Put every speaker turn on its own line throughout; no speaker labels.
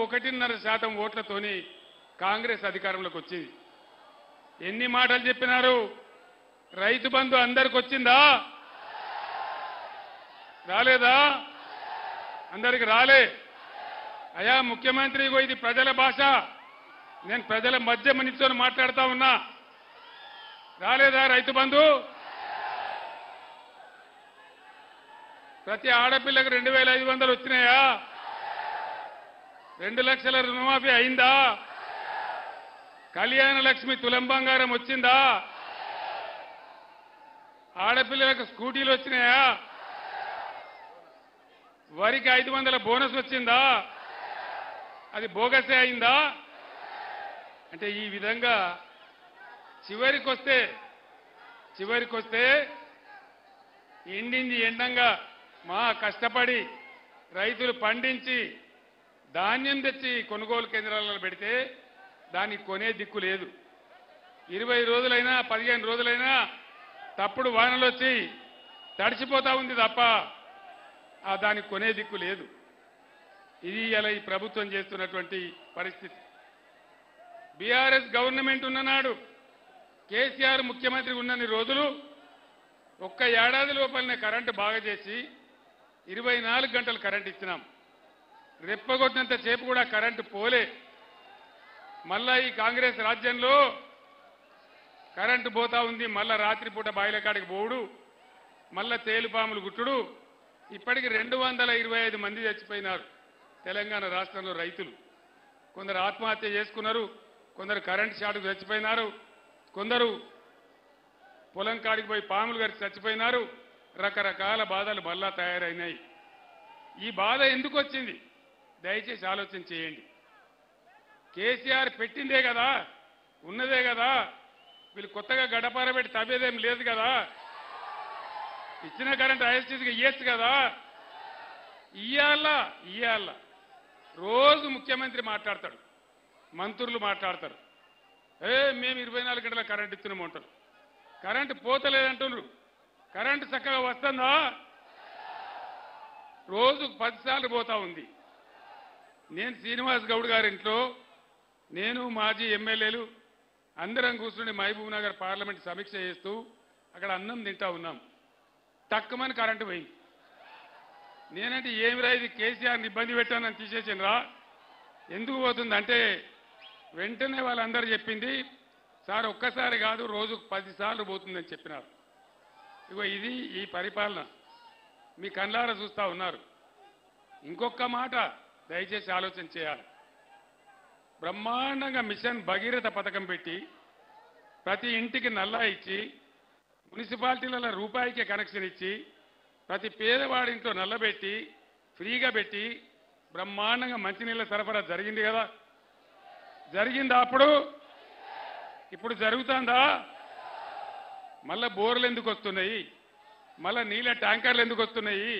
1.5% ఓట్లతోని కాంగ్రెస్ అధికారంలోకి వచ్చింది. ఎన్ని మాటలు చెప్పినారు? రైతు బంధు అందరికి వచ్చిందా? రాలేదా? అందరికి రాలే. అయా ముఖ్యమంత్రి, ఇది ప్రజల భాష, నేను ప్రజల మధ్య నిల్చొని మాట్లాడుతా ఉన్నా. రాలేదా రైతు బంధు? ప్రతి ఆడపిల్లకు 2,500 వచ్చినాయా? 2 లక్షల రుణమాఫీ అయిందా? కళ్యాణ లక్ష్మి తులం బంగారం వచ్చిందా? ఆడపిల్లలకు స్కూటీలు వచ్చినాయా? వరికి 500 బోనస్ వచ్చిందా? అది బోగసే అయిందా? అంటే ఈ విధంగా చివరికొస్తే ఎండింది ఎండంగా మా కష్టపడి రైతులు పండించి ధాన్యం తెచ్చి కొనుగోలు కేంద్రాలలో పెడితే దానికి కొనే దిక్కు లేదు. 20 రోజులైనా 15 రోజులైనా తప్పుడు వానలు వచ్చి తడిచిపోతా ఉంది తప్ప దానికి కొనే దిక్కు లేదు. ఇది ఇలా ఈ ప్రభుత్వం చేస్తున్నటువంటి పరిస్థితి. బీఆర్ఎస్ గవర్నమెంట్ ఉన్ననాడు, కేసీఆర్ ముఖ్యమంత్రి ఉన్నన్ని రోజులు ఒక్క ఏడాది లోపలనే కరెంటు బాగా చేసి 24 గంటలు కరెంటు ఇచ్చినాం. రెప్పగొట్టినంత సేపు కూడా కరెంటు పోలే. మళ్ళా ఈ కాంగ్రెస్ రాజ్యంలో కరెంటు పోతా ఉంది. మళ్ళా రాత్రిపూట బాయిల కాడికి పోవుడు, మళ్ళా తేలుపాములు గుట్టుడు. ఇప్పటికి 225 మంది చచ్చిపోయినారు తెలంగాణ రాష్ట్రంలో రైతులు. కొందరు ఆత్మహత్య చేసుకున్నారు, కొందరు కరెంటు షాటుకు చచ్చిపోయినారు, కొందరు పొలం కాడికి పోయి పాములు గరిచి చచ్చిపోయినారు. రకరకాల బాధలు మళ్ళా తయారైనాయి. ఈ బాధ ఎందుకు వచ్చింది? దయచేసి ఆలోచన చేయండి. కేసీఆర్ పెట్టిందే కదా, ఉన్నదే కదా, వీళ్ళు కొత్తగా గడపార పెట్టి తవ్వేదేం లేదు కదా. ఇచ్చిన కరెంట్ ఐఎస్టీసీకి ఇయ్యచ్చు కదా. ఇయ్యాల రోజు ముఖ్యమంత్రి మాట్లాడతాడు, మంత్రులు మాట్లాడతారు. మేము 24 గంటల కరెంట్ ఇస్తున్నామంటారు. కరెంటు పోతలేదంటున్నారు. కరెంటు చక్కగా వస్తుందా? రోజుకు 10 సార్లు పోతా ఉంది. నేను శ్రీనివాస్ గౌడ్ గారింట్లో, నేను మాజీ ఎమ్మెల్యేలు అందరం కూర్చుని మహబూబ్ నగర్ పార్లమెంట్ సమీక్ష చేస్తూ అక్కడ అన్నం తింటా ఉన్నాం. తక్కువని కరెంటు పోయింది. నేనంటే ఏమిరా ఇది, కేసీఆర్ని ఇబ్బంది పెట్టానని తీసేసినరా? ఎందుకు పోతుంది అంటే వెంటనే వాళ్ళందరూ చెప్పింది, సార్ ఒక్కసారి కాదు రోజుకు 10 సార్లు పోతుందని చెప్పినారు. ఇగో ఇది ఈ పరిపాలన మీ కళ్ళారా చూస్తా ఉన్నారు. ఇంకొక మాట దయచేసి ఆలోచన చేయాలి. బ్రహ్మాండంగా మిషన్ భగీరథ పథకం పెట్టి ప్రతి ఇంటికి నల్లా ఇచ్చి, మున్సిపాలిటీలలో రూపాయికి కనెక్షన్ ఇచ్చి, ప్రతి పేదవాడింట్లో నల్లబెట్టి ఫ్రీగా పెట్టి బ్రహ్మాండంగా మంచినీళ్ళ సరఫరా జరిగింది కదా. జరిగిందా? అప్పుడు ఇప్పుడు జరుగుతుందా? మళ్ళా బోర్లు ఎందుకు వస్తున్నాయి? మళ్ళా నీళ్ళ ట్యాంకర్లు ఎందుకు వస్తున్నాయి?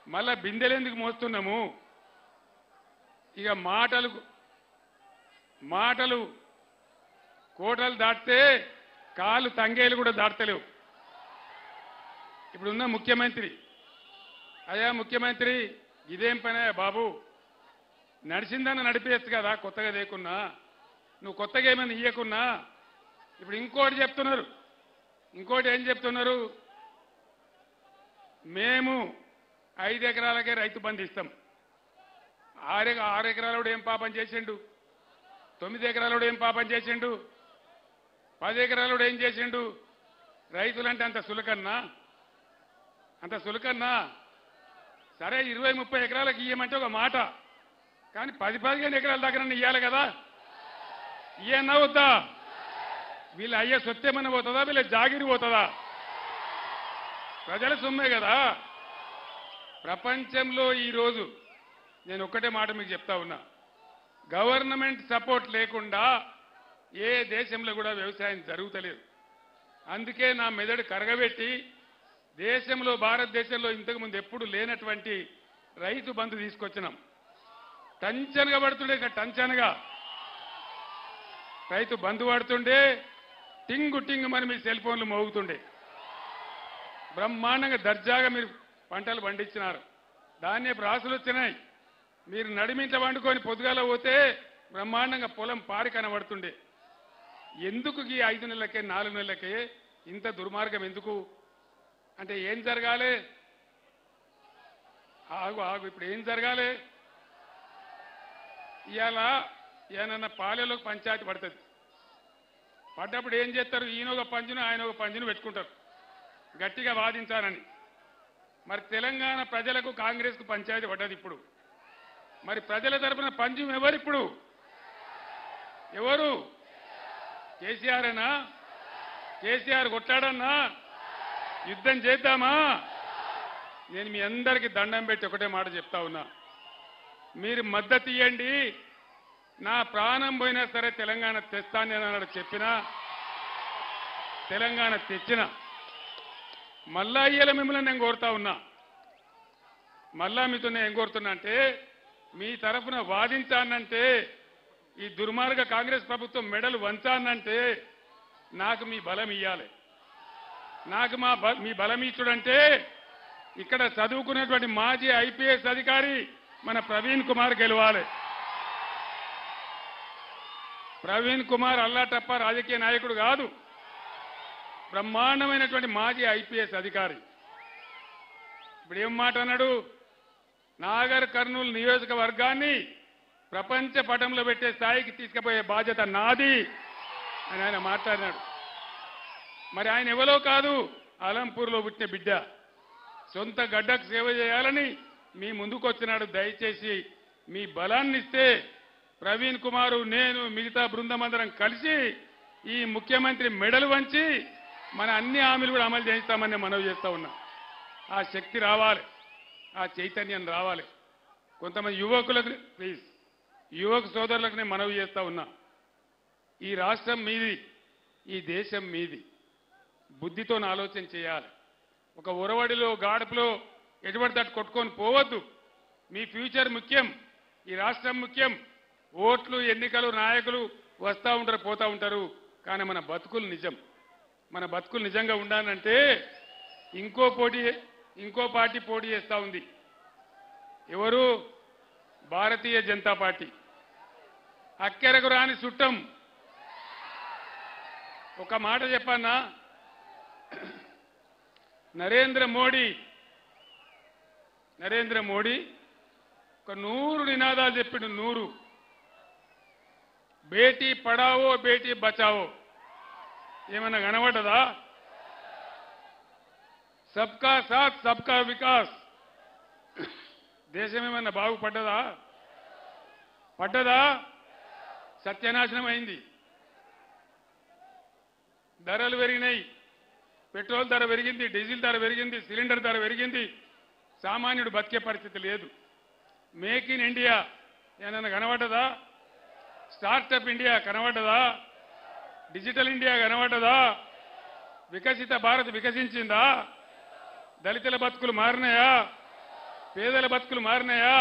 మళ్ళా బిందెలు ఎందుకు మోస్తున్నాము? ఇక మాటలు కోటలు దాటితే కాళ్ళు తంగేలు కూడా దాటలేవు. ఇప్పుడున్న ముఖ్యమంత్రి, అయ్యా ముఖ్యమంత్రి ఇదేం పనే బాబు, నడిచిందని నడిపేయచ్చు కదా కొత్తగా లేకున్నా, నువ్వు కొత్తగా ఏమైనా ఇయ్యకున్నా. ఇప్పుడు ఇంకోటి చెప్తున్నారు. ఇంకోటి ఏం చెప్తున్నారు? మేము 5 ఎకరాలకే రైతు బంధు ఇస్తాం. 6 ఎకరాలు ఏం పాపం చేసిండు? 9 ఎకరాలు ఏం పాపం చేసిండు? 10 ఎకరాలు ఏం చేసిండు? రైతులంటే అంత సులకన్నా? సరే 20-30 ఎకరాలకు ఇయ్యమంటే ఒక మాట, కానీ 10-15 ఎకరాల దగ్గర ఇయ్యాలి కదా. ఇయ్యన్నా వద్దా? వీళ్ళు అయ్యే సొత్తేమన్నా పోతుందా? వీళ్ళ జాగిరి పోతుందా? ప్రజల సొమ్మే కదా. ప్రపంచంలో ఈరోజు నేను ఒక్కటే మాట మీకు చెప్తా ఉన్నా, గవర్నమెంట్ సపోర్ట్ లేకుండా ఏ దేశంలో కూడా వ్యవసాయం జరుగుతలేదు. అందుకే నా మెదడు కరగబెట్టి దేశంలో, భారతదేశంలో ఇంతకుముందు ఎప్పుడు లేనటువంటి రైతు బంధు తీసుకొచ్చినాం. టంచనగా పడుతుండే, టంచనగా రైతు బంధు పడుతుండే, టింగు మరి మీ సెల్ ఫోన్లు మోగుతుండే. బ్రహ్మాండంగా దర్జాగా మీరు పంటలు పండించినారు. ధాన్యపు రాసులు వచ్చినాయి. మీరు నడిమింట వండుకొని పొద్దుగాల పోతే బ్రహ్మాండంగా పొలం పారి కనబడుతుండే. ఎందుకు ఈ 5 నెలలకే 4 నెలలకే ఇంత దుర్మార్గం ఎందుకు అంటే ఏం జరగాలి? ఆగు ఇప్పుడు ఏం జరగాలి? ఇవాళ ఏమన్నా పాలెలోకి పంచాయతీ పడుతుంది. పడ్డప్పుడు ఏం చేస్తారు? ఈయన ఒక పంచును ఆయన ఒక పంచును పెట్టుకుంటారు గట్టిగా వాదించాలని. మరి తెలంగాణ ప్రజలకు కాంగ్రెస్కు పంచాయతీ పడ్డది. ఇప్పుడు మరి ప్రజల తరపున పంచం ఎవరు? ఇప్పుడు ఎవరు? కేసీఆర్నా? కేసీఆర్ కొట్లాడన్నా? యుద్ధం చేద్దామా? నేను మీ అందరికీ దండం పెట్టి ఒకటే మాట చెప్తా ఉన్నా, మీరు మద్దతు ఇవ్వండి. నా ప్రాణం పోయినా సరే తెలంగాణ తెస్తానని చెప్పినా తెలంగాణ తెచ్చిన మళ్ళా ఇయ్యాల మిమ్మల్ని నేను కోరుతా ఉన్నా. మళ్ళా మీతో నేను ఏం కోరుతున్నా అంటే, మీ తరఫున వాదించానంటే, ఈ దుర్మార్గ కాంగ్రెస్ ప్రభుత్వం మెడలు వంచానంటే నాకు మీ బలం ఇయ్యాలి. నాకు మీ బలం ఇచ్చుడంటే ఇక్కడ చదువుకున్నటువంటి మాజీ ఐపీఎస్ అధికారి మన ప్రవీణ్ కుమార్ గెలవాలి. ప్రవీణ్ కుమార్ అల్లాటప్ప రాజకీయ నాయకుడు కాదు, బ్రహ్మాండమైనటువంటి మాజీ ఐపీఎస్ అధికారి. ఇప్పుడు ఏం మాట అన్నాడు? నాగర్ కర్నూలు నియోజకవర్గాన్ని ప్రపంచ పటంలో పెట్టే స్థాయికి తీసుకుపోయే బాధ్యత నాది అని ఆయన మాట్లాడినాడు. మరి ఆయన ఎవరో కాదు, అలంపూర్లో పుట్టిన బిడ్డ. సొంత గడ్డకు సేవ చేయాలని మీ ముందుకు వచ్చినాడు. దయచేసి మీ బలాన్ని ఇస్తే ప్రవీణ్ కుమారు, నేను, మిగతా బృందం అందరం కలిసి ఈ ముఖ్యమంత్రి మెడలు వంచి మన అన్ని హామీలు కూడా అమలు చేయిస్తామని మనవి చేస్తా ఉన్నా. ఆ శక్తి రావాలి, ఆ చైతన్యం రావాలి. కొంతమంది యువకులకు ప్లీజ్, యువక సోదరులకు నేను మనవి చేస్తా ఉన్నా, ఈ రాష్ట్రం మీది, ఈ దేశం మీది. బుద్ధితో ఆలోచన చేయాలి. ఒక ఒరవడిలో గాడుపులో ఎటువంటి తట్టు కొట్టుకొని పోవద్దు. మీ ఫ్యూచర్ ముఖ్యం, ఈ రాష్ట్రం ముఖ్యం. ఓట్లు, ఎన్నికలు, నాయకులు వస్తూ ఉంటారు, పోతూ ఉంటారు. కానీ మన బతుకులు నిజం. మన బతుకులు నిజంగా ఉండాలంటే ఇంకో పార్టీ పోటీ చేస్తూ ఉంది. ఎవరు? భారతీయ జనతా పార్టీ. అక్కెరకు రాని చుట్టం. ఒక మాట చెప్పన్నా, నరేంద్ర మోడీ ఒక 100 నినాదాలు చెప్పిండు. 100. బేటీ పడావో బేటీ బచావో ఏమన్నా కనబడ్డదా? సబ్కా సాత్ సబ్కా వికాస్. దేశం ఏమన్నా బాగుపడ్డదా? పడ్డదా? సత్యనాశనం అయింది. ధరలు పెరిగినాయి. పెట్రోల్ ధర పెరిగింది, డీజిల్ ధర పెరిగింది, సిలిండర్ ధర పెరిగింది. సామాన్యుడు బతికే పరిస్థితి లేదు. మేక్ ఇన్ ఇండియా ఏమన్నా కనబడ్డదా? స్టార్టప్ ఇండియా కనబడ్డదా? డిజిటల్ ఇండియా కనబడ్డదా? వికసిత భారత్ వికసించిందా? దళితుల బతుకులు మారినాయా? పేదల బతుకులు మారినాయా?